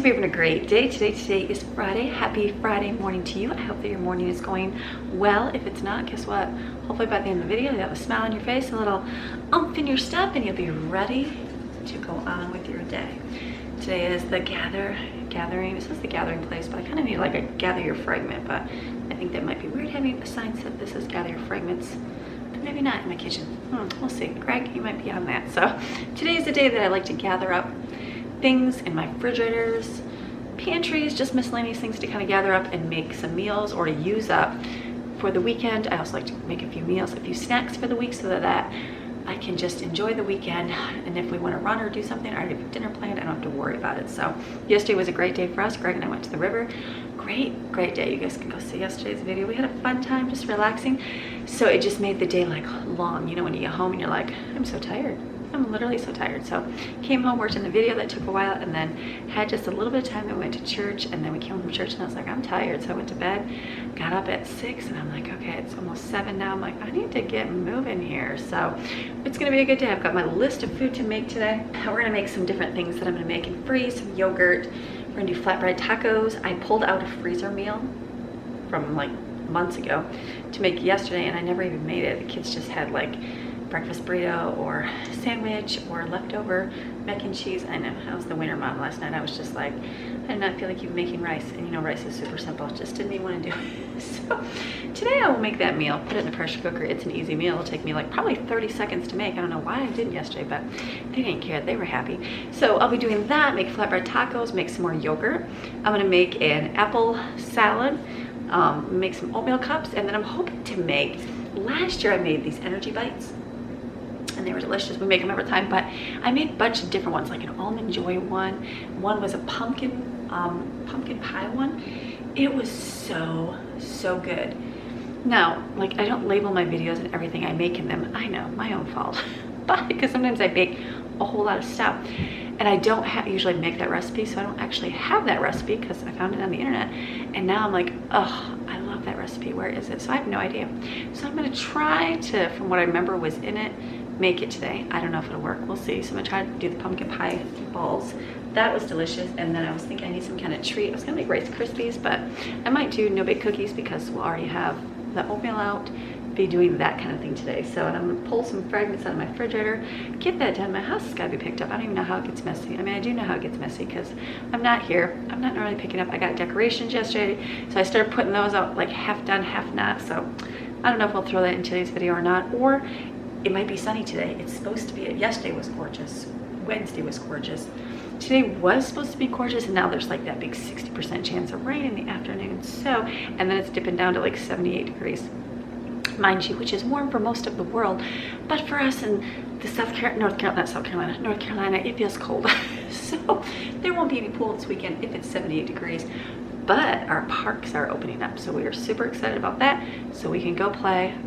hope you're having a great day. Today is Friday. Happy Friday morning to you. I hope that your morning is going well. If it's not, guess what? Hopefully by the end of the video, you'll have a smile on your face, a little oomph in your step, and you'll be ready to go on with your day. Today is the gathering. This is the gathering place, but I kind of need like a gather your fragment, but I think that might be weird having a sign said this is gather your fragments. But maybe not in my kitchen. We'll see. Greg, you might be on that. So today is the day that I like to gather up things in my refrigerators, pantries, just miscellaneous things to kind of gather up and make some meals or to use up for the weekend. I also like to make a few meals, a few snacks for the week so that I can just enjoy the weekend. And if we want to run or do something, I already have dinner planned, I don't have to worry about it. So yesterday was a great day for us. Greg and I went to the river. Great day. You guys can go see yesterday's video. We had a fun time just relaxing. So it just made the day like long. You know, when you get home and you're like, I'm so tired. I'm literally so tired. So came home, worked in the video, that took a while, and then had just a little bit of time. Then we went to church, and then we came home from church and I was like, I'm tired. So I went to bed, got up at 6, and I'm like, okay, it's almost 7 now. I'm like, I need to get moving here. So it's gonna be a good day. I've got my list of food to make today. We're gonna make some different things that I'm gonna make and freeze, some yogurt. We're gonna do flatbread tacos. I pulled out a freezer meal from like months ago to make yesterday, and I never even made it. The kids just had like breakfast burrito or sandwich or leftover mac and cheese. I know, I was the winter mom last night. I was just like, I did not feel like even making rice, and you know, rice is super simple. Just didn't even want to do it. So today I will make that meal, put it in the pressure cooker. It's an easy meal. It'll take me like probably 30 seconds to make. I don't know why I didn't yesterday, but they didn't care. They were happy. So I'll be doing that, make flatbread tacos, make some more yogurt. I'm gonna make an apple salad, make some oatmeal cups, and then I'm hoping to make, last year I made these energy bites, and they were delicious. We make them every time, but I made a bunch of different ones, like an almond joy one. One was a pumpkin pie one. It was so good. Now, like, I don't label my videos and everything I make in them. I know, my own fault. But because sometimes I bake a whole lot of stuff, and I don't usually make that recipe, so I don't actually have that recipe because I found it on the internet. And now I'm like, oh, I love that recipe. Where is it? So I have no idea. So I'm gonna try to, from what I remember was in it, make it today. I don't know if it'll work. We'll see. So I'm gonna try to do the pumpkin pie balls. That was delicious. And then I was thinking I need some kind of treat. I was gonna make Rice Krispies, but I might do no bake cookies because we'll already have the oatmeal out. Be doing that kind of thing today. So, and I'm gonna pull some fragments out of my refrigerator, get that done. My house has got to be picked up. I don't even know how it gets messy. I mean, I do know how it gets messy because I'm not here. I'm not normally picking up. I got decorations yesterday, so I started putting those out like half done, half not. So I don't know if we'll throw that in today's video or not, or it might be sunny today. It's supposed to be. Yesterday was gorgeous. Wednesday was gorgeous. Today was supposed to be gorgeous, and now there's like that big 60% chance of rain in the afternoon. So, and then it's dipping down to like 78 degrees. Mind you, which is warm for most of the world, but for us in the North Carolina, it feels cold. So there won't be any pool this weekend if it's 78 degrees, but our parks are opening up, so we are super excited about that, so we can go play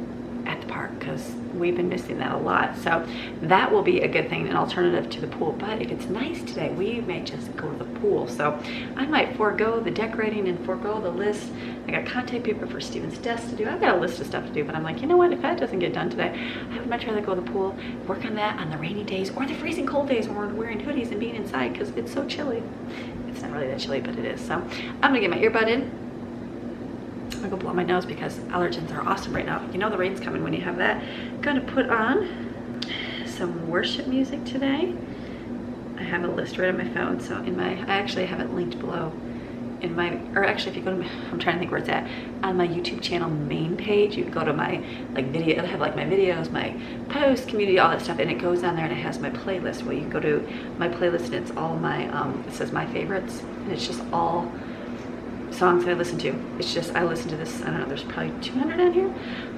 at the park because we've been missing that a lot. So that will be a good thing, an alternative to the pool. But if it's nice today, we may just go to the pool. So I might forego the decorating and forego the list. I got contact paper for Steven's desk to do. I've got a list of stuff to do, but I'm like, you know what, if that doesn't get done today, I would much rather go to the pool, work on that on the rainy days or the freezing cold days when we're wearing hoodies and being inside because it's so chilly. It's not really that chilly, but it is. So I'm gonna get my earbud in. I'm gonna go blow my nose because allergens are awesome right now. You know the rain's coming when you have that. I'm gonna put on some worship music today. I have a list right on my phone, so I actually have it linked below in my, or actually if you go to I'm trying to think where it's at, on my YouTube channel main page, you go to my like video, it'll have like my videos, my posts, community, all that stuff, and it goes on there and it has my playlist. Well, you can go to my playlist and it's all my, it says my favorites, and it's just all songs that I listen to. It's just, I listen to this, I don't know, there's probably 200 on here,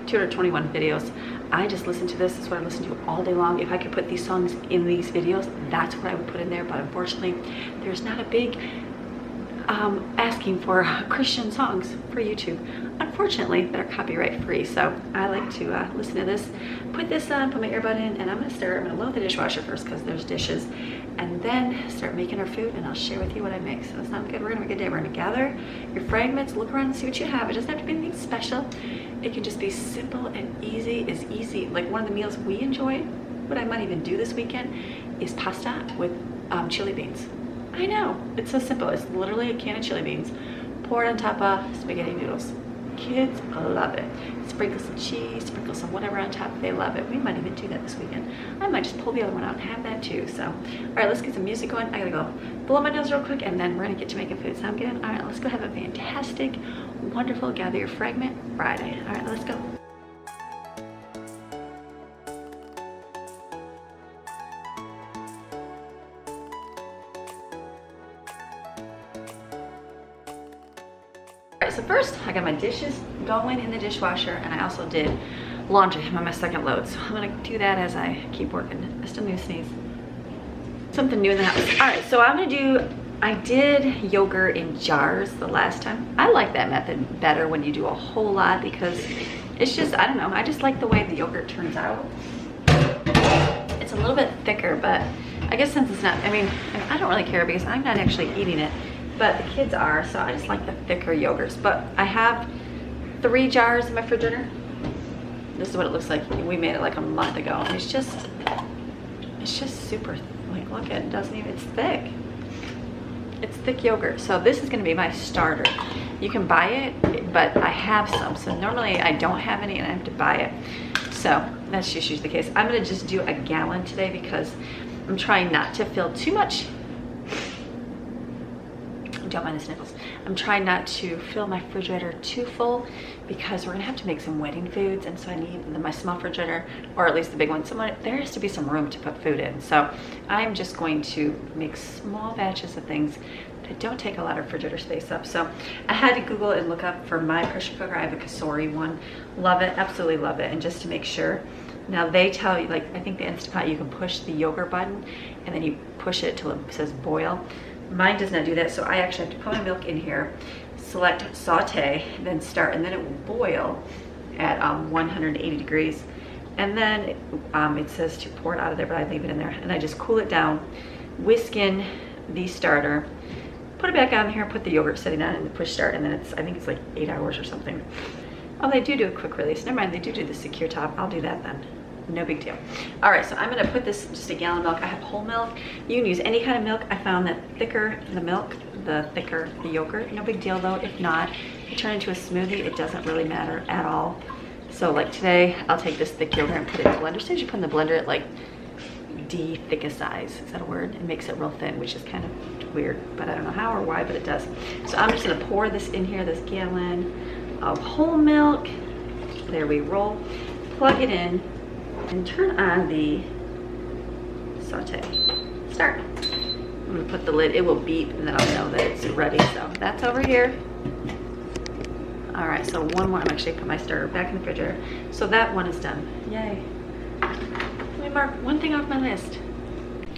221 videos. I just listen to this. This is what I listen to all day long. If I could put these songs in these videos, that's what I would put in there, but unfortunately, there's not a big asking for Christian songs for YouTube, unfortunately, that are copyright free. So I like to listen to this, put this on, put my earbud in, and I'm gonna load the dishwasher first because there's dishes, and then start making our food, and I'll share with you what I make. So it's not good. We're gonna have a good day. We're gonna gather your fragments, look around and see what you have. It doesn't have to be anything special. It can just be simple and easy. Like one of the meals we enjoy, what I might even do this weekend, is pasta with chili beans. I know, it's so simple. It's literally a can of chili beans poured on top of spaghetti noodles. Kids love it. Sprinkle some cheese, sprinkle some whatever on top. They love it. We might even do that this weekend. I might just pull the other one out and have that too. So, all right, let's get some music going. I gotta go blow my nose real quick, and then we're gonna get to making food. Sound good? All right, let's go have a fantastic, wonderful Gather Your Fragment Friday. All right, let's go. So first, I got my dishes going in the dishwasher, and I also did laundry. I'm on my second load, so I'm gonna do that as I keep working. I still need to sneeze. Something new in the house. All right, so I did yogurt in jars the last time. I like that method better when you do a whole lot, because it's just, I don't know, I just like the way the yogurt turns out. It's a little bit thicker, but I guess since it's not, I mean, I don't really care because I'm not actually eating it, but the kids are, so I just like the thicker yogurts. But I have 3 jars in my refrigerator. This is what it looks like. We made it like a month ago, and it's just super, like, look, it doesn't even, it's thick. It's thick yogurt. So this is gonna be my starter. You can buy it, but I have some. So normally I don't have any and I have to buy it. So that's just usually the case. I'm gonna just do a gallon today because I'm trying not to fill too much. Don't mind the sniffles. I'm trying not to fill my refrigerator too full because we're gonna have to make some wedding foods, and so I need my small refrigerator, or at least the big one. So there has to be some room to put food in. So I'm just going to make small batches of things that don't take a lot of refrigerator space up. So I had to Google and look up for my pressure cooker. I have a Kasori one. Love it, absolutely love it. And just to make sure, now they tell you, like, I think the Instapot, you can push the yogurt button and then you push it till it says boil. Mine does not do that, so I actually have to put my milk in here, select saute, then start, and then it will boil at 180 degrees. And then it says to pour it out of there, but I leave it in there, and I just cool it down, whisk in the starter, put it back on here, put the yogurt sitting on it, and push start, and then I think it's like 8 hours or something. Oh, they do a quick release. Never mind, they do the secure top. I'll do that then. No big deal. All right, so I'm gonna put this, just a gallon of milk. I have whole milk. You can use any kind of milk. I found that thicker the milk, the thicker the yogurt. No big deal though. If not, you turn it into a smoothie. It doesn't really matter at all. So like today, I'll take this thick yogurt and put it in the blender. So you put in the blender at like D thickest size. Is that a word? It makes it real thin, which is kind of weird, but I don't know how or why, but it does. So I'm just gonna pour this in here, this gallon of whole milk. There we roll. Plug it in and turn on the saute. Start. I'm gonna put the lid, it will beep, and then I'll know that it's ready. So that's over here. All right, so one more. I'm actually put my starter back in the refrigerator. So that one is done. Yay. Let me mark one thing off my list.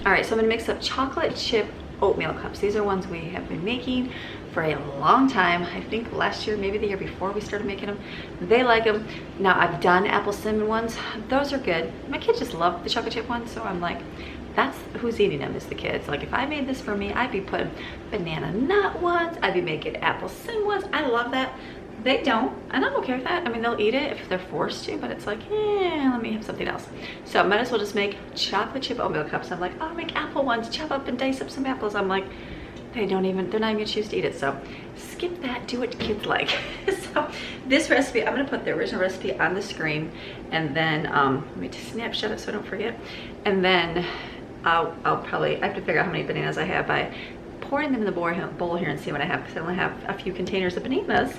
All right, so I'm gonna mix up chocolate chip oatmeal cups. These are ones we have been making for a long time. I think last year, maybe the year before, we started making them. They like them. Now I've done apple cinnamon ones. Those are good. My kids just love the chocolate chip ones, so I'm like, that's who's eating them is the kids. Like if I made this for me, I'd be putting banana nut ones. I'd be making apple cinnamon ones. I love that. They don't, and I'm okay with that. I mean, they'll eat it if they're forced to, but it's like, let me have something else. So I might as well just make chocolate chip oatmeal cups. I'm like, oh, I'll make apple ones, chop up and dice up some apples. I'm like, they're not even gonna choose to eat it. So skip that, do what kids like. So this recipe, I'm gonna put the original recipe on the screen, and then let me just snapshot it so I don't forget. And then I'll probably, I have to figure out how many bananas I have by pouring them in the bowl here and see what I have, because I only have a few containers of bananas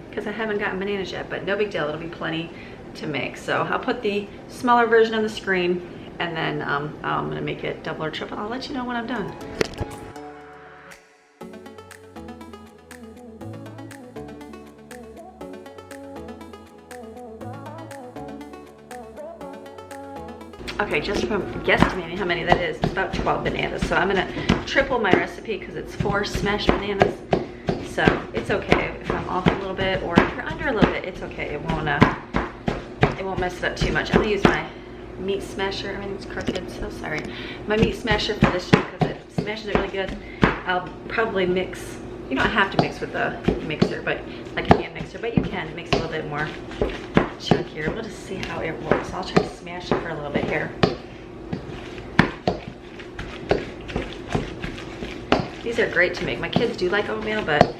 because I haven't gotten bananas yet, but no big deal, it'll be plenty to make. So I'll put the smaller version on the screen, and then I'm gonna make it double or triple. I'll let you know when I'm done. Okay, just from guesstimating how many that is, it's about 12 bananas. So I'm gonna triple my recipe because it's 4 smashed bananas. So it's okay if I'm off a little bit, or if you're under a little bit, it's okay. It won't mess it up too much. I'm gonna use my meat smasher. Everything's crooked, so sorry. My meat smasher for this just because it smashes it really good. I'll probably mix. You don't have to mix with the mixer, but like a hand mixer, but you can. It makes it a little bit more chunkier. We'll just see how it works. I'll try to smash it for a little bit here. These These are great to make. My kids do like oatmeal, but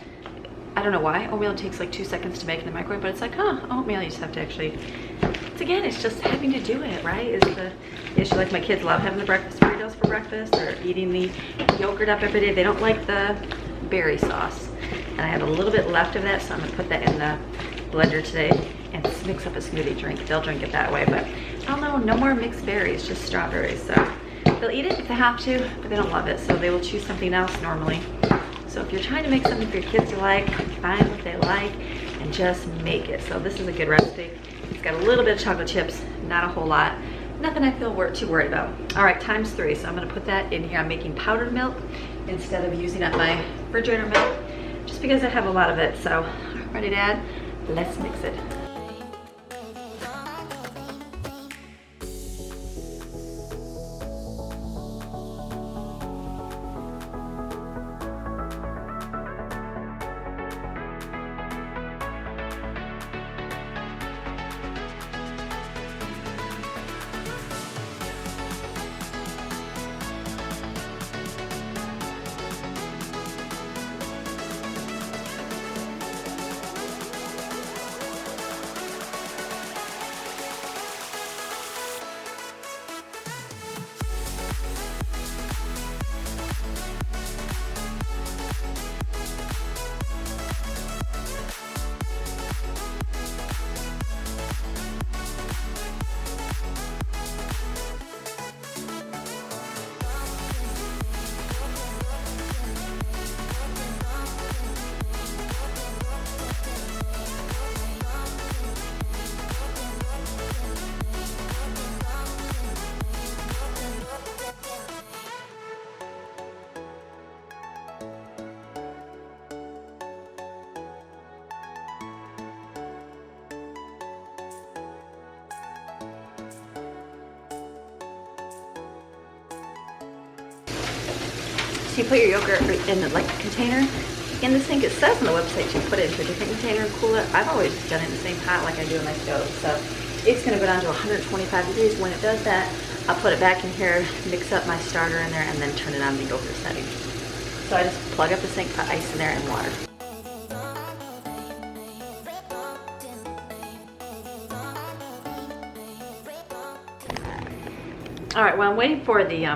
I don't know why. Oatmeal takes like 2 seconds to make in the microwave, but it's like, huh, oatmeal, you just have to actually, it's just having to do it, right? Is the issue. Like my kids love having the breakfast burritos for breakfast or eating the yogurt up every day. They don't like the berry sauce. And I have a little bit left of that, so I'm gonna put that in the blender today and mix up a smoothie drink. They'll drink it that way, but I don't know, no more mixed berries, just strawberries. So they'll eat it if they have to, but they don't love it, so they will choose something else normally. So if you're trying to make something for your kids to like, find what they like and just make it. So this is a good recipe. It's got a little bit of chocolate chips, not a whole lot. Nothing I feel too worried about. All right, times 3. So I'm gonna put that in here. I'm making powdered milk instead of using up my refrigerator milk, just because I have a lot of it. So ready to add? Let's mix it. So you put your yogurt in the container in the sink. It says on the website you put it into a different container and cool it. I've always done it in the same pot like I do in my stove. So it's gonna go down to 125 degrees. When it does that, I'll put it back in here, mix up my starter in there, and then turn it on the yogurt setting. So I just plug up the sink, put ice in there and water. All right, well, I'm waiting for the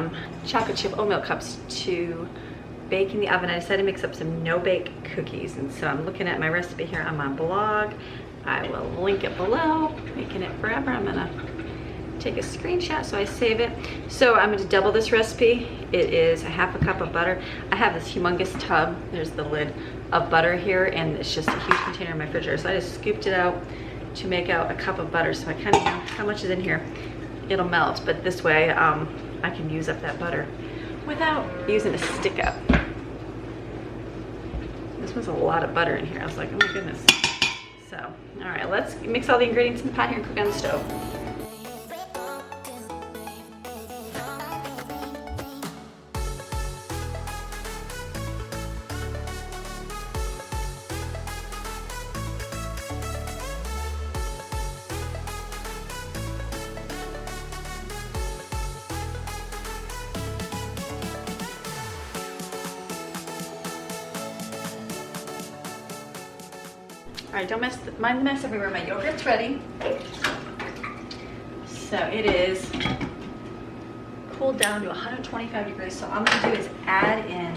chocolate chip oatmeal cups to bake in the oven. I decided to mix up some no-bake cookies, and so I'm looking at my recipe here on my blog. I will link it below. Making it forever. I'm gonna take a screenshot so I save it. So I'm gonna double this recipe. It is a half a cup of butter. I have this humongous tub, there's the lid, of butter here, and it's just a huge container in my refrigerator. So I just scooped it out to make out a cup of butter, so I kind of know how much is in here. It'll melt, but this way I can use up that butter without using a stick up. This was a lot of butter in here. I was like, oh my goodness. So, all right, let's mix all the ingredients in the pot here and cook on the stove. All right, don't mind the mess everywhere. My yogurt's ready. So it is cooled down to 125 degrees. So all I'm gonna do is add in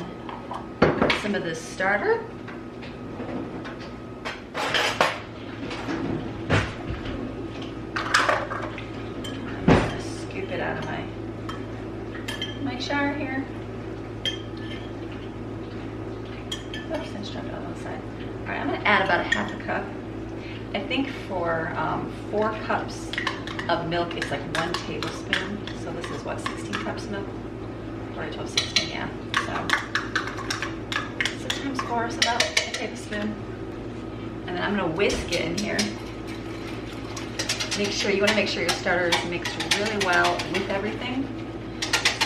some of this starter. Scoop it out of my shower here. Oops, I struck it on one side. All right, I'm gonna add about a half a cup. I think for 4 cups of milk, it's like 1 tablespoon. So this is what, 16 cups of milk? 4, 12, 16, yeah. So 6 times 4 is about a tablespoon. And then I'm gonna whisk it in here. You wanna make sure your starter is mixed really well with everything.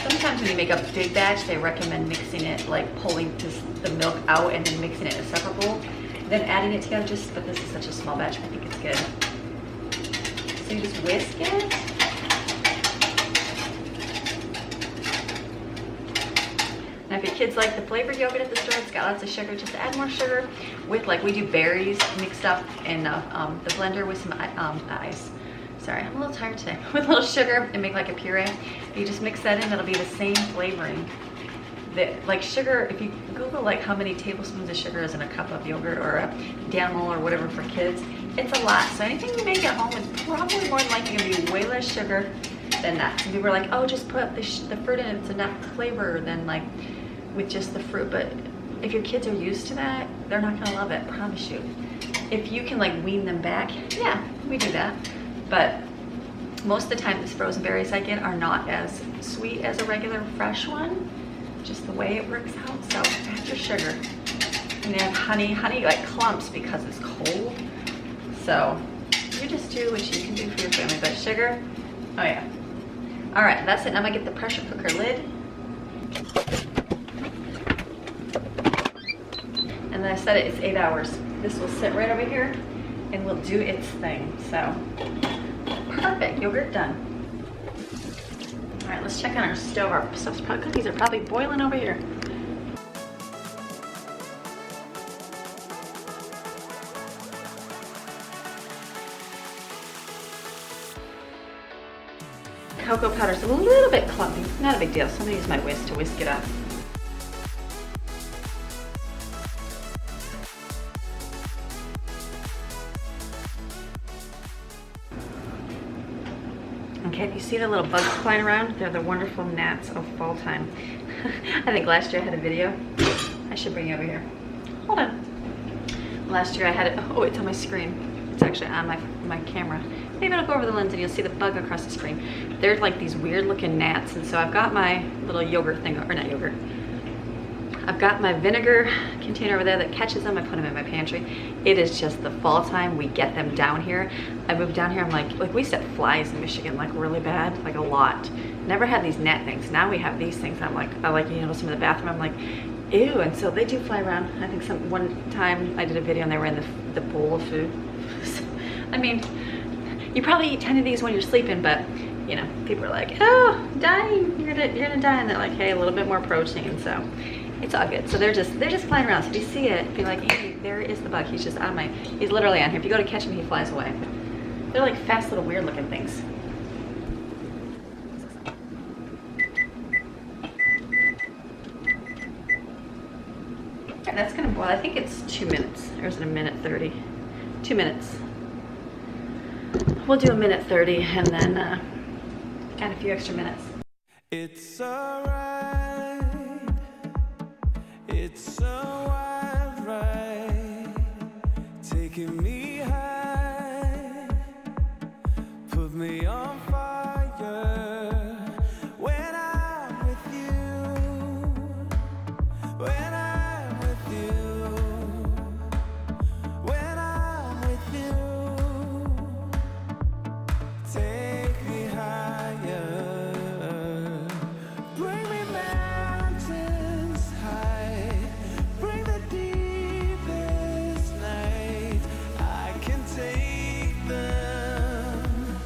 Sometimes when you make a big batch, they recommend mixing it, like pulling the milk out and then mixing it in a separate bowl, then adding it together, but this is such a small batch, I think it's good. So you just whisk it. And if your kids like the flavored yogurt at the store, it's got lots of sugar, just add more sugar with, like, we do berries mixed up in the blender with some ice. Sorry, I'm a little tired today. With a little sugar and make like a puree. You just mix that in, it'll be the same flavoring. Like sugar, if you Google like how many tablespoons of sugar is in a cup of yogurt or a Danimal or whatever for kids, it's a lot. So anything you make at home is probably more than likely gonna be way less sugar than that. Some people are like, oh, just put the fruit in, it's enough flavor than like with just the fruit. But if your kids are used to that, they're not gonna love it, promise you. If you can like wean them back, yeah, we do that. But most of the time, these frozen berries I get are not as sweet as a regular fresh one, just the way it works out. So add your sugar. And then honey like clumps because it's cold. So you just do what you can do for your family. But sugar, oh yeah. All right, that's it. Now I'm gonna get the pressure cooker lid. And then I said it's 8 hours. This will sit right over here and will do its thing. So perfect, yogurt done. All right, let's check on our stove. Our stuff's probably, cookies are probably boiling over here. Cocoa powder's a little bit clumpy, not a big deal. So I'm gonna use my whisk to whisk it up. Okay, if you see the little bugs flying around, they're the wonderful gnats of fall time. I think last year I had a video. I should bring you over here. Hold on. Last year I had it, oh, it's on my screen. It's actually on my camera. Maybe I'll go over the lens and you'll see the bug across the screen. They're like these weird looking gnats, and so I've got my little yogurt thing, or not yogurt. I've got my vinegar container over there that catches them. I put them in my pantry. It is just the fall time. We get them down here. I moved down here. I'm like we used to have flies in Michigan, like really bad, like a lot. Never had these gnat things. Now we have these things. I'm like, I like, you know, some of the bathroom. I'm like, ew. And so they do fly around. I think one time I did a video and they were in the bowl of food. I mean, you probably eat 10 of these when you're sleeping, but you know, people are like, oh, dying. You're gonna die. And they're like, hey, a little bit more protein. So it's all good. So they're just flying around. So if you see it, be like, hey, there is the bug. He's just on he's literally on here. If you go to catch him, he flies away. They're like fast little weird looking things. And that's gonna boil, I think it's 2 minutes. Or is it 1:30? 2 minutes. We'll do 1:30 and then add a few extra minutes. It's alright. It's a wild ride, taking me high, put me on fire. When I'm with you, when I'm with you, when I'm with you, take me higher, bring me mountains high, bring the deepest night. I can take them,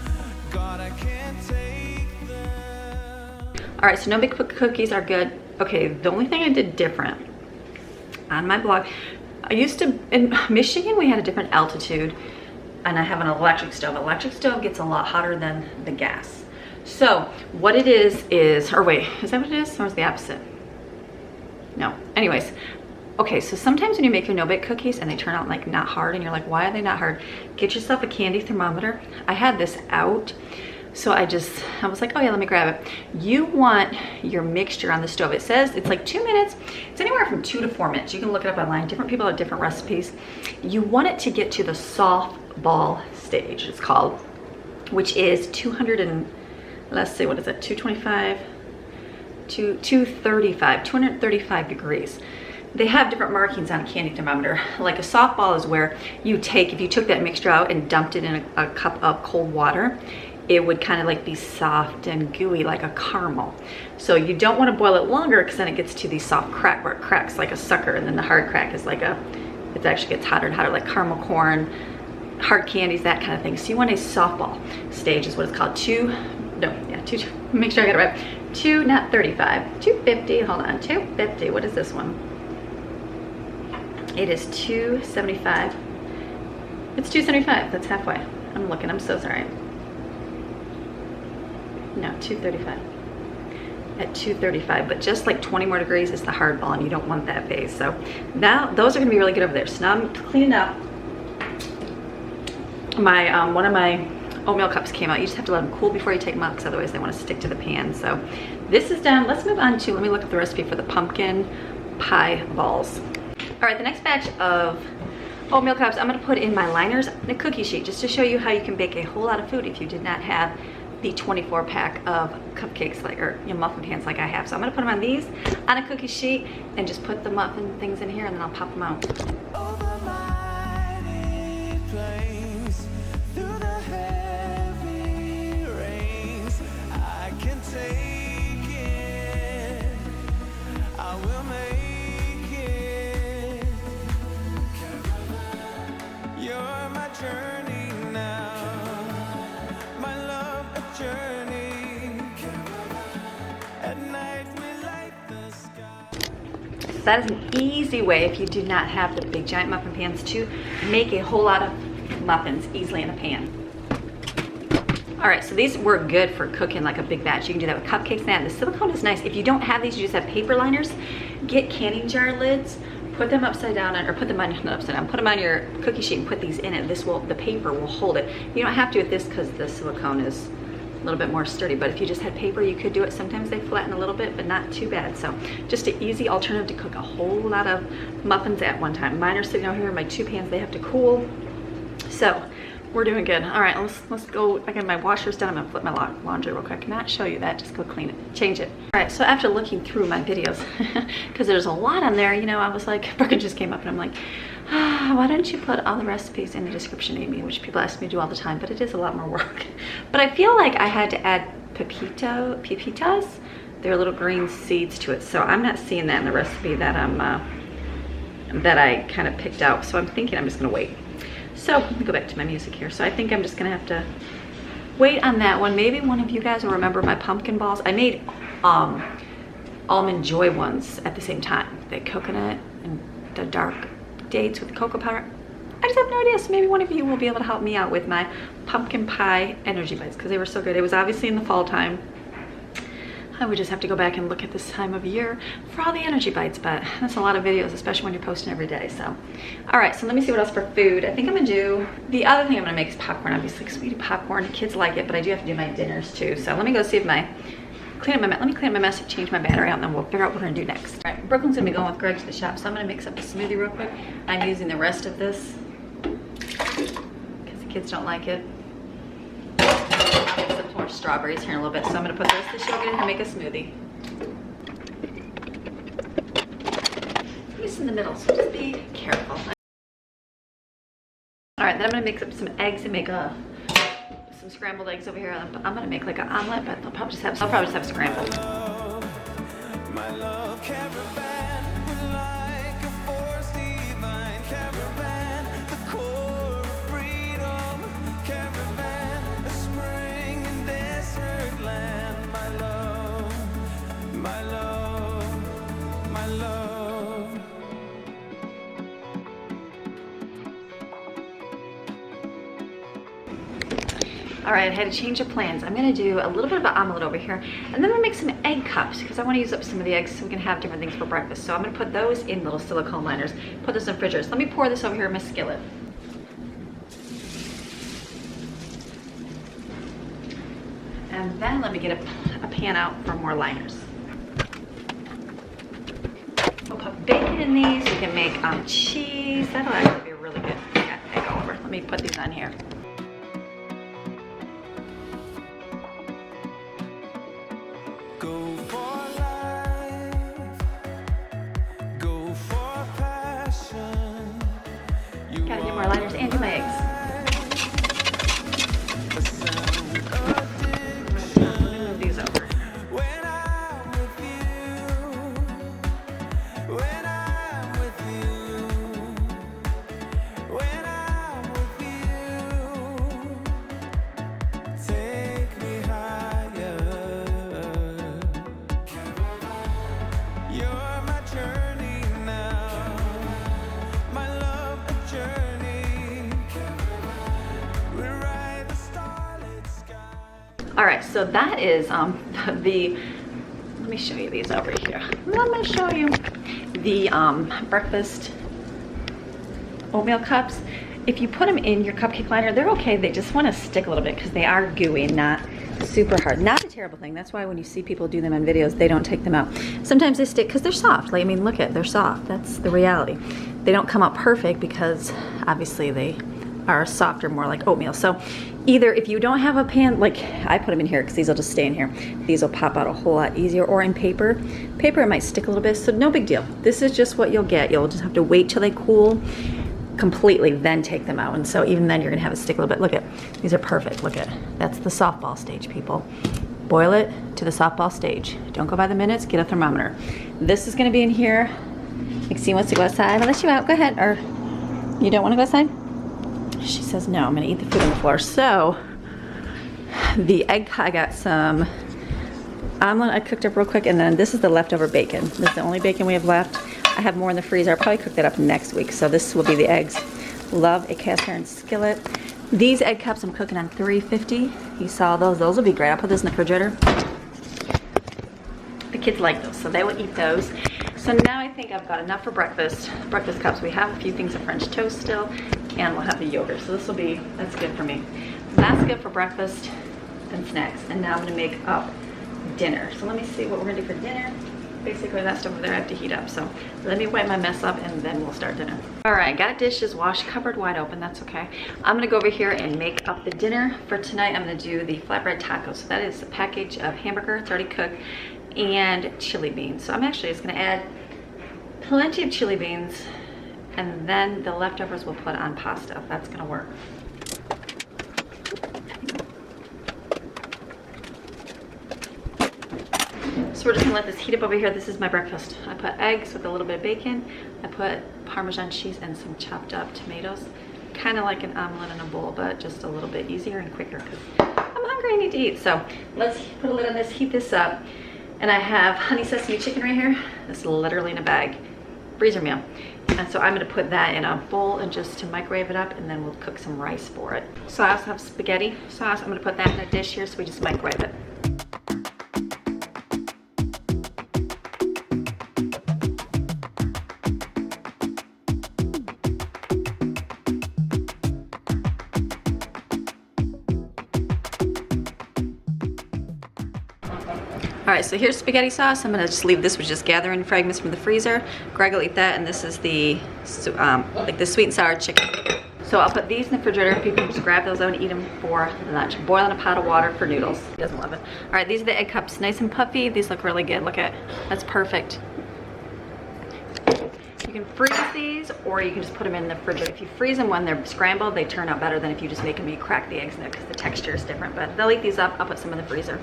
God, I can't take them. All right, so no big cookies are good. Okay, the only thing I did different on my blog, I used to, in Michigan, we had a different altitude, and I have an electric stove. Electric stove gets a lot hotter than the gas. So what it is, or wait, is that what it is? Or is it the opposite? No, anyways. Okay, so sometimes when you make your no-bake cookies and they turn out like not hard and you're like, why are they not hard? Get yourself a candy thermometer. I had this out. So I was like, oh yeah, let me grab it. You want your mixture on the stove. It says it's like 2 minutes. It's anywhere from 2 to 4 minutes. You can look it up online. Different people have different recipes. You want it to get to the soft ball stage, it's called, which is 200 and, let's see, what is it? 225, 235 degrees. They have different markings on a candy thermometer. Like a softball is where you take, if you took that mixture out and dumped it in a cup of cold water, it would kind of like be soft and gooey like a caramel. So you don't want to boil it longer because then it gets to the soft crack where it cracks like a sucker, and then the hard crack is like it actually gets hotter and hotter, like caramel corn, hard candies, that kind of thing. So you want a softball stage is what it's called. 225 Make sure I got it right. Not 35, 250, hold on, 250, what is this one? It is 275. It's 275, that's halfway. I'm looking, I'm so sorry. No, 235. At 235, but just like 20 more degrees is the hard ball and you don't want that phase. So now those are gonna be really good over there. So now I'm cleaning up my, one of my oatmeal cups came out. You just have to let them cool before you take them out because otherwise they want to stick to the pan. So this is done. Let's move on to, let me look at the recipe for the pumpkin pie balls. All right, the next batch of oatmeal cups, I'm gonna put in my liners and a cookie sheet just to show you how you can bake a whole lot of food if you did not have the 24 pack of cupcakes like, or muffin pans like I have. So I'm gonna put them on these on a cookie sheet and just put the muffin things in here and then I'll pop them out. Over mighty plains, through the heavy rains, I can take it, I will make it. You're my journey now, my love a journey. At night we light the sky. So that is an easy way, if you do not have the big giant muffin pans, to make a whole lot of muffins easily in a pan. All right, so these work good for cooking like a big batch. You can do that with cupcakes and that. The silicone is nice. If you don't have these, you just have paper liners, get canning jar lids, put them upside down, or put them on, not upside down, put them on your cookie sheet and put these in it. This will, the paper will hold it. You don't have to with this because the silicone is a little bit more sturdy, but if you just had paper, you could do it. Sometimes they flatten a little bit, but not too bad. So just an easy alternative to cook a whole lot of muffins at one time. Mine are sitting out here in my 2 pans. They have to cool. So we're doing good. All right, let's go. Again, my washer's done. I'm gonna flip my laundry real quick. Not show you that, just go clean it, change it. All right, so after looking through my videos, because there's a lot on there, you know, I was like, Brooke just came up and I'm like, why don't you put all the recipes in the description, Amy? Which people ask me to do all the time, but it is a lot more work. But I feel like I had to add pepitas. They're little green seeds to it. So I'm not seeing that in the recipe that that I kind of picked out. So I'm thinking I'm just gonna wait. So let me go back to my music here. So I think I'm just gonna have to wait on that one. Maybe one of you guys will remember my pumpkin balls. I made almond joy ones at the same time. The coconut and the dark dates with cocoa powder. I just have no idea, so maybe one of you will be able to help me out with my pumpkin pie energy bites because they were so good. It was obviously in the fall time. I would just have to go back and look at this time of year for all the energy bites, but that's a lot of videos, especially when you're posting every day. So, all right, so let me see what else for food. I think I'm gonna do, the other thing I'm gonna make is popcorn, obviously, because we do popcorn, kids like it, but I do have to do my dinners too. So let me go see if let me clean up my mess, change my battery out, and then we'll figure out what we're gonna do next. All right, Brooklyn's gonna be going with Greg to the shop, so I'm gonna mix up a smoothie real quick. I'm using the rest of this because the kids don't like it. I'll mix up some more strawberries here in a little bit, so I'm gonna put the sugar in here and make a smoothie. It's in the middle, so just be careful. All right, then I'm gonna mix up some eggs and make some scrambled eggs over here. I'm gonna make like an omelet, but I'll probably just have scrambled. My love caravan, like a force divine caravan, the core of freedom caravan, a spring and desert land. My love, my love, my love. All right, I had to change of plans. I'm gonna do a little bit of an omelet over here, and then I'm gonna make some egg cups because I wanna use up some of the eggs so we can have different things for breakfast. So I'm gonna put those in little silicone liners, put those in refrigerators. Let me pour this over here in my skillet. And then let me get a pan out for more liners. We'll put bacon in these. We can make cheese. That'll actually be really good. I got egg all over. Let me put these on here. Go for life, go for passion. You Gotta get more liners and do my eggs. a sound Let me move these over. when I'm with you, when I'm with you, when I'm with you. Take me higher. All right, so that is let me show you these over here. Let me show you the breakfast oatmeal cups. If you put them in your cupcake liner, they're okay. They just want to stick a little bit because they are gooey, not super hard. Not a terrible thing. That's why when you see people do them in videos, they don't take them out. Sometimes they stick because they're soft. Like, I mean, look at, they're soft. That's the reality. They don't come out perfect because obviously they are softer, more like oatmeal. So either if you don't have a pan, like I put them in here because these will just stay in here. These will pop out a whole lot easier, or in paper. Paper, it might stick a little bit, so no big deal. This is just what you'll get. You'll just have to wait till they cool completely, then take them out. And so even then you're gonna have it stick a little bit. Look at, these are perfect. Look at, that's the softball stage, people. Boil it to the softball stage. Don't go by the minutes, get a thermometer. This is gonna be in here. Maxine wants to go outside. I'll let you out, go ahead. Or you don't wanna go outside? She says no, I'm gonna eat the food on the floor. So the egg, I got some omelet I cooked up real quick, and then this is the leftover bacon. This is the only bacon we have left. I have more in the freezer. I'll probably cook that up next week. So this will be the eggs. Love a cast iron skillet. These egg cups I'm cooking on 350. You saw those. Those will be great. I'll put this in the refrigerator. The kids like those, so they will eat those. So now I think I've got enough for breakfast. Breakfast cups. We have a few things of French toast still, and we'll have the yogurt. So this will be, that's good for me. That's good for breakfast and snacks. And now I'm gonna make up dinner. So let me see what we're gonna do for dinner. Basically that stuff over there I have to heat up. So let me wipe my mess up and then we'll start dinner. All right, got dishes washed, cupboard wide open, that's okay. I'm gonna go over here and make up the dinner for tonight. I'm gonna do the flatbread tacos. So that is a package of hamburger, it's already cooked, and chili beans. So I'm actually just gonna add plenty of chili beans, and then the leftovers we'll put on pasta. That's gonna work. So we're just gonna let this heat up over here. This is my breakfast. I put eggs with a little bit of bacon. I put Parmesan cheese and some chopped up tomatoes. Kind of like an omelet in a bowl, but just a little bit easier and quicker because I'm hungry, I need to eat. So let's put a lid on this, heat this up. And I have honey sesame chicken right here. This is literally in a bag, freezer meal. And so I'm gonna put that in a bowl and just to microwave it up, and then we'll cook some rice for it. So I also have spaghetti sauce. I'm gonna put that in a dish here so we just microwave it. All right, so here's spaghetti sauce. I'm gonna just leave this with just gathering fragments from the freezer. Greg will eat that, and this is the like the sweet and sour chicken. So I'll put these in the refrigerator. People can just grab those out and eat them for lunch. Boil in a pot of water for noodles. He doesn't love it. All right, these are the egg cups, nice and puffy. These look really good. Look at, that's perfect. You can freeze these, or you can just put them in the refrigerator. If you freeze them when they're scrambled, they turn out better than if you just make them and you crack the eggs in there because the texture is different. But they'll eat these up. I'll put some in the freezer.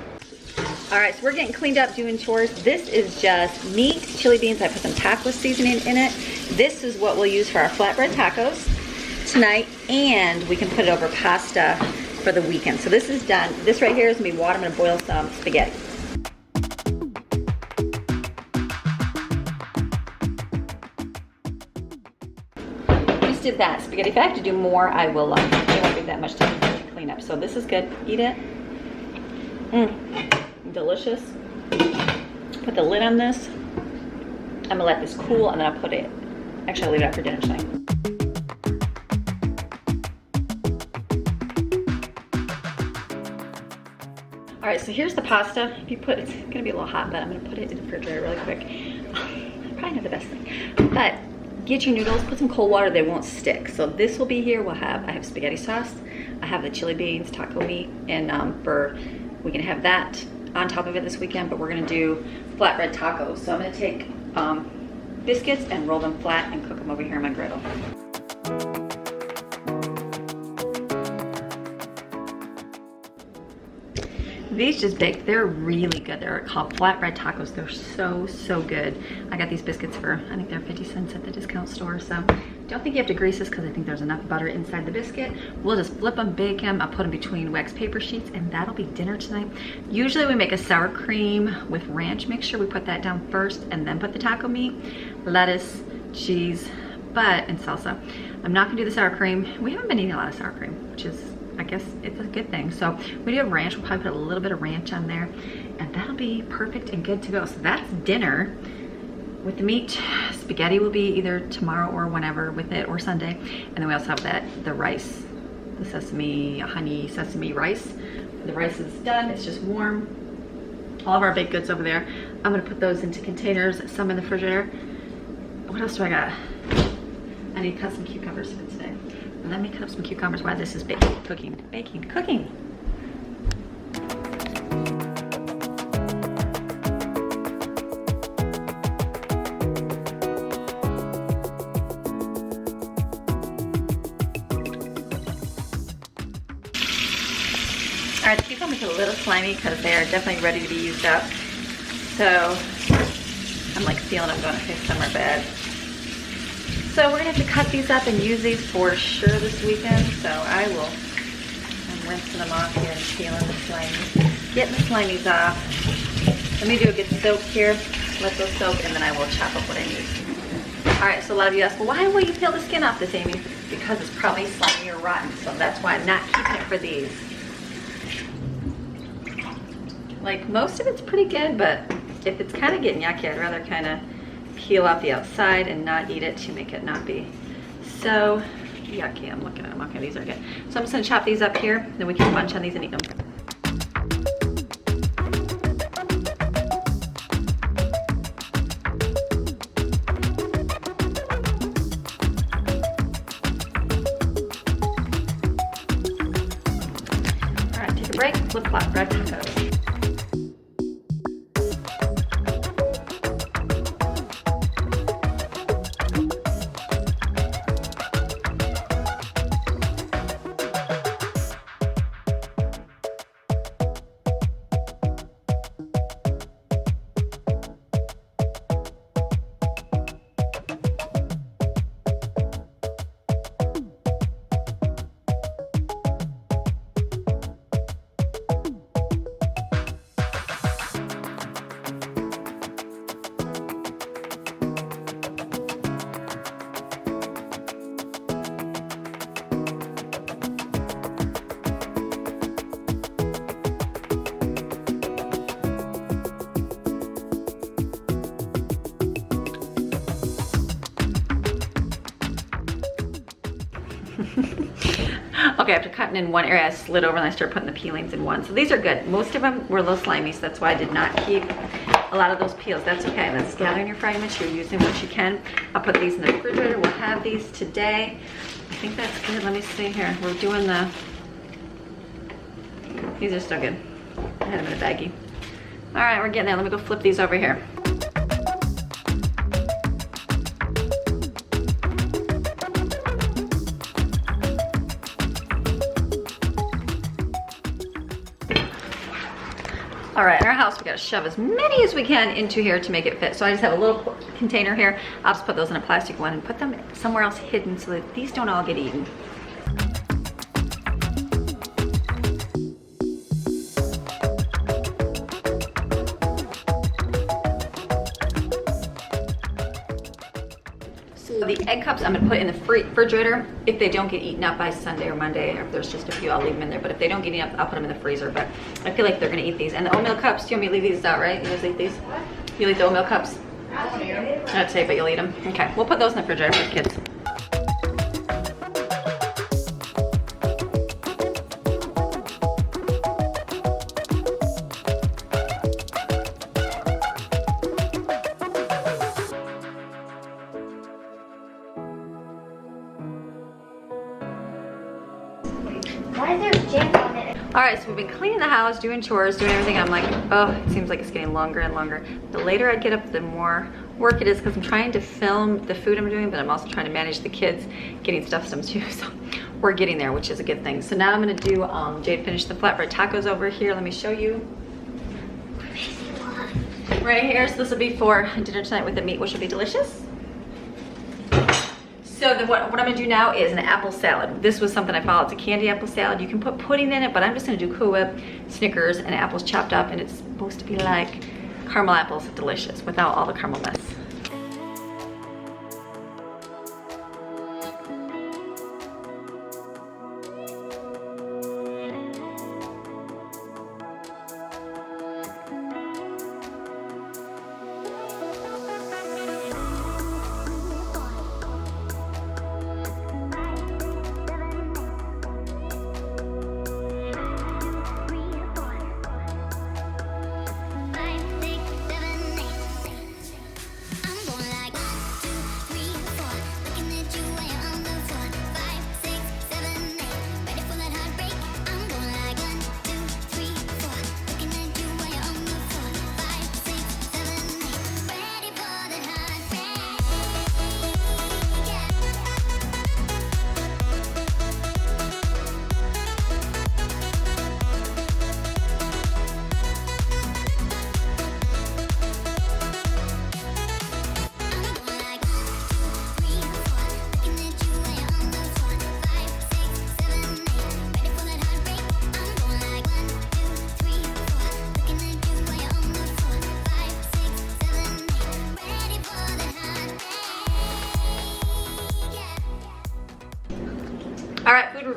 All right, so we're getting cleaned up, doing chores. This is just meat, chili beans. I put some taco seasoning in it. This is what we'll use for our flatbread tacos tonight, and we can put it over pasta for the weekend. So this is done. This right here is gonna be water. I'm gonna boil some spaghetti. Just did that spaghetti. If I have to do more, I will. It won't be that much time to clean up. So this is good. Eat it. Delicious. Put the lid on this. I'm gonna let this cool, and then I'll put it, actually I'll leave it out for dinner tonight. All right, so here's the pasta. If you put, it's gonna be a little hot, but I'm gonna put it in the refrigerator really quick. Probably not the best thing, but get your noodles, put some cold water, they won't stick. So this will be here, I have spaghetti sauce, I have the chili beans, taco meat, and we can have that on top of it this weekend, but we're gonna do flatbread tacos. So I'm gonna take biscuits and roll them flat and cook them over here on my griddle. These just baked, they're really good. They're called flatbread tacos. They're so good. I got these biscuits for, I think they're 50 cents at the discount store. So don't think you have to grease this because I think there's enough butter inside the biscuit. We'll just flip them, bake them. I'll put them between wax paper sheets, and that'll be dinner tonight. Usually we make a sour cream with ranch mixture. We put that down first and then put the taco meat, lettuce, cheese, and salsa. I'm not gonna do the sour cream. We haven't been eating a lot of sour cream, which is I guess it's a good thing. So we do have ranch. We'll probably put a little bit of ranch on there, and that'll be perfect and good to go. So that's dinner with the meat. Spaghetti will be either tomorrow or whenever with it, or Sunday. And then we also have the rice, the sesame, honey sesame rice. The rice is done, it's just warm. All of our baked goods over there. I'm gonna put those into containers, some in the refrigerator. What else do I got? I need to cut some cucumbers for today. Let me cut up some cucumbers while this is baking, cooking. All right, the cucumbers are a little slimy because they are definitely ready to be used up. So I'm like feeling I'm going to fix somewhere bad. So we're gonna have to cut these up and use these for sure this weekend. So I will, I'm rinsing them off here and peeling the slimies, getting the slimies off. Let me do a good soak here, let those soak, and then I will chop up what I need. All right, so a lot of you ask, well, why will you peel the skin off this, Amy? Because it's probably slimy or rotten, so that's why I'm not keeping it for these. Like, most of it's pretty good, but if it's kind of getting yucky, I'd rather kind of peel off the outside and not eat it to make it not be so yucky. I'm looking at them. Okay, these are good. So I'm just gonna chop these up here, then we can munch on these and eat them. All right, take a break. Flip flatbread tacos. Okay, after cutting in one area, I slid over and I started putting the peelings in one. So these are good. Most of them were a little slimy, so that's why I did not keep a lot of those peels. That's okay. Let's gather in your fragments. You're using what you can. I'll put these in the refrigerator. We'll have these today. I think that's good. Let me see here. We're doing these are still good. I had them in a baggie. All right, we're getting there. Let me go flip these over here. All right, in our house, we gotta shove as many as we can into here to make it fit. So I just have a little container here. I'll just put those in a plastic one and put them somewhere else hidden so that these don't all get eaten. So the egg cups I'm gonna put in the refrigerator. If they don't get eaten up by Sunday or Monday, or if there's just a few, I'll leave them in there. But if they don't get eaten up, I'll put them in the freezer. But I feel like they're gonna eat these. And the oatmeal cups, you want me to leave these out, right? You guys eat these? You'll eat the oatmeal cups? I'd say, but you'll eat them. Okay, we'll put those in the refrigerator for the kids. Why is there jam on it? All right, so we've been cleaning the house, doing chores, doing everything. I'm like, oh, it seems like it's getting longer and longer. The later I get up, the more work it is, because I'm trying to film the food I'm doing, but I'm also trying to manage the kids getting stuff to them too. So we're getting there, which is a good thing. So now I'm gonna do, Jade finished the flatbread tacos over here. Let me show you. Right here, so this will be for dinner tonight with the meat, which will be delicious. So what I'm gonna do now is an apple salad. This was something I followed. It's a candy apple salad. You can put pudding in it, but I'm just gonna do Cool Whip, Snickers, and apples chopped up, and it's supposed to be like caramel apples, delicious, without all the caramel mess.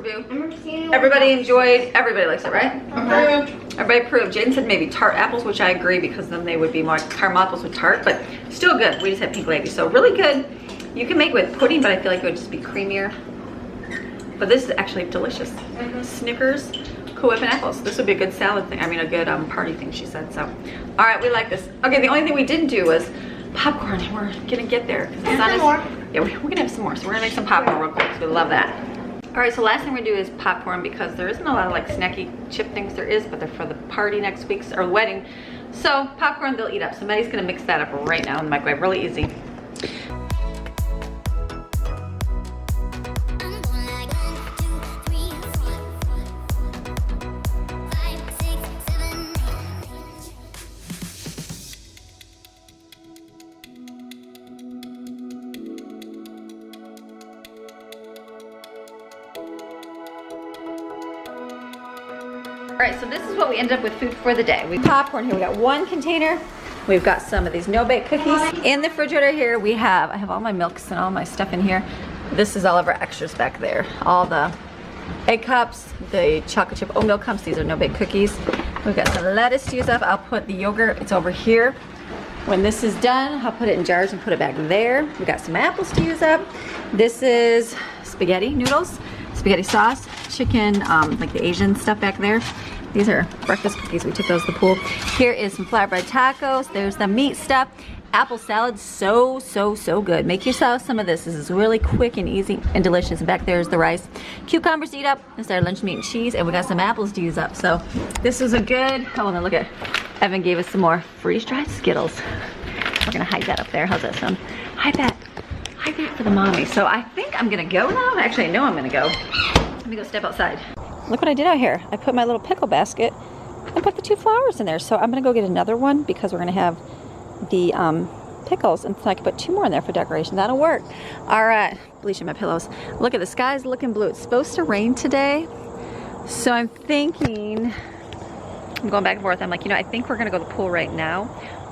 approved, boo. Everybody enjoyed, everybody likes it, right? Approved. Everybody approved. Jaden said maybe tart apples, which I agree because then they would be more caramel apples with tart, but still good. We just had pink lady, so really good. You can make it with pudding, but I feel like it would just be creamier. But this is actually delicious. Snickers, Cool Whip, and apples. This would be a good salad thing. I mean, a good party thing, she said. So, all right, we like this. Okay, the only thing we didn't do was popcorn. We're gonna get there. The sun is, yeah, we're gonna have some more. So we're gonna make some popcorn real quick. So we love that. All right, so last thing we're gonna do is popcorn because there isn't a lot of like snacky chip things. There is, but they're for the party next week or wedding. So popcorn they'll eat up. So Maddie's gonna mix that up right now in the microwave. Really easy. All right, so this is what we ended up with food for the day. We popcorn here. We got one container. We've got some of these no-bake cookies. In the refrigerator here, I have all my milks and all my stuff in here. This is all of our extras back there. All the egg cups, the chocolate chip oatmeal cups. These are no-bake cookies. We've got some lettuce to use up. I'll put the yogurt, it's over here. When this is done, I'll put it in jars and put it back there. We got some apples to use up. This is spaghetti noodles, spaghetti sauce, chicken, like the Asian stuff back there. These are breakfast cookies. We took those to the pool. Here is some flatbread tacos. There's the meat stuff. Apple salad, so good. Make yourself some of this. This is really quick and easy and delicious. And back there is the rice. Cucumbers to eat up. This is our lunch meat and cheese. And we got some apples to use up. So this is a good, oh, and then look at, Evan gave us some more freeze-dried Skittles. We're gonna hide that up there. How's that sound? Hide that for the mommy. So I think I'm gonna go now. Actually, I know I'm gonna go. Let me go step outside. Look what I did out here. I put my little pickle basket and put the 2 flowers in there. So I'm gonna go get another one because we're gonna have the pickles, and so I can put 2 more in there for decoration. That'll work. All right, bleaching my pillows. Look at the sky's looking blue. It's supposed to rain today. So I'm thinking, I'm going back and forth. I'm like, you know, I think we're gonna go to the pool right now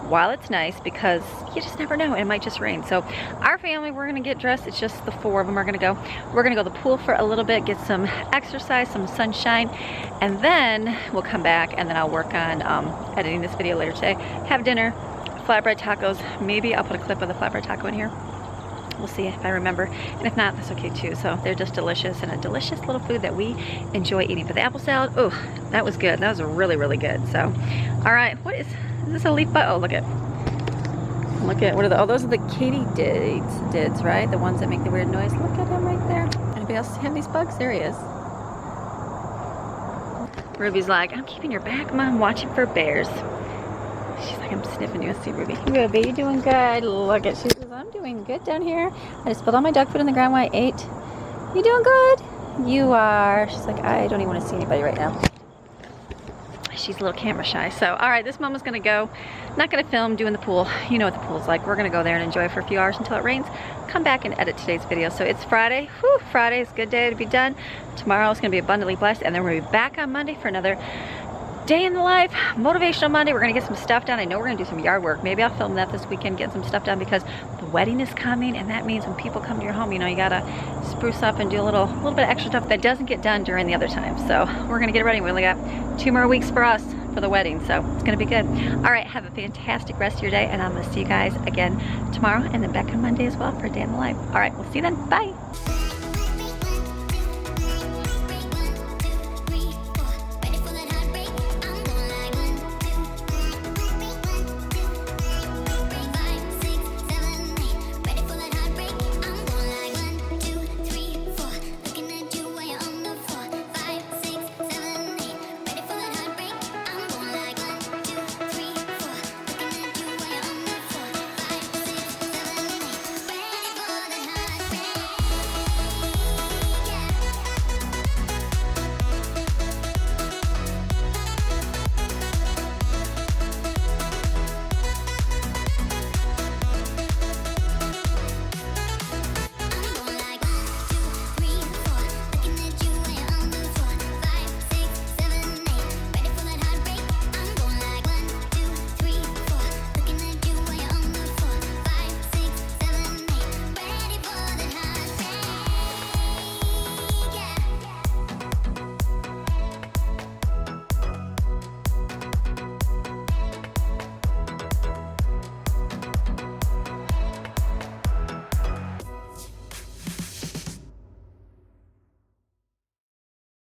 while it's nice because you just never know, it might just rain. So our family, we're gonna get dressed. It's just the 4 of them are gonna go. We're gonna go to the pool for a little bit, get some exercise, some sunshine, and then we'll come back and then I'll work on editing this video later today. Have dinner, flatbread tacos. Maybe I'll put a clip of the flatbread taco in here. We'll see if I remember, and if not, that's okay too. So they're just delicious and a delicious little food that we enjoy eating. But the apple salad, oh, that was good. That was really good. So, all right, what is this, a leaf bud? Oh, look at, what are the, oh, those are the katydids, right? The ones that make the weird noise. Look at him right there. Anybody else have these bugs? There he is. Ruby's like, I'm keeping your back, Mom, watching for bears. She's like, I'm sniffing you. See, Ruby. Ruby, you're doing good. Look at, she says, I'm doing good down here. I just spilled all my dog food on the ground while I ate. You doing good? You are. She's like, I don't even want to see anybody right now. She's a little camera shy. So, all right, this mama's gonna go. Not gonna film doing the pool. You know what the pool's like. We're gonna go there and enjoy for a few hours until it rains. Come back and edit today's video. So it's Friday. Whew, Friday is a good day to be done. Tomorrow is gonna be abundantly blessed, and then we're gonna be back on Monday for another day in the life, motivational Monday. We're gonna get some stuff done. I know we're gonna do some yard work. Maybe I'll film that this weekend, get some stuff done because the wedding is coming, and that means when people come to your home, you know, you gotta spruce up and do a little bit of extra stuff that doesn't get done during the other time. So we're gonna get ready. We only got 2 more weeks for us for the wedding, so it's gonna be good. All right, have a fantastic rest of your day, and I'm gonna see you guys again tomorrow, and then back on Monday as well for a day in the life. All right, we'll see you then. Bye.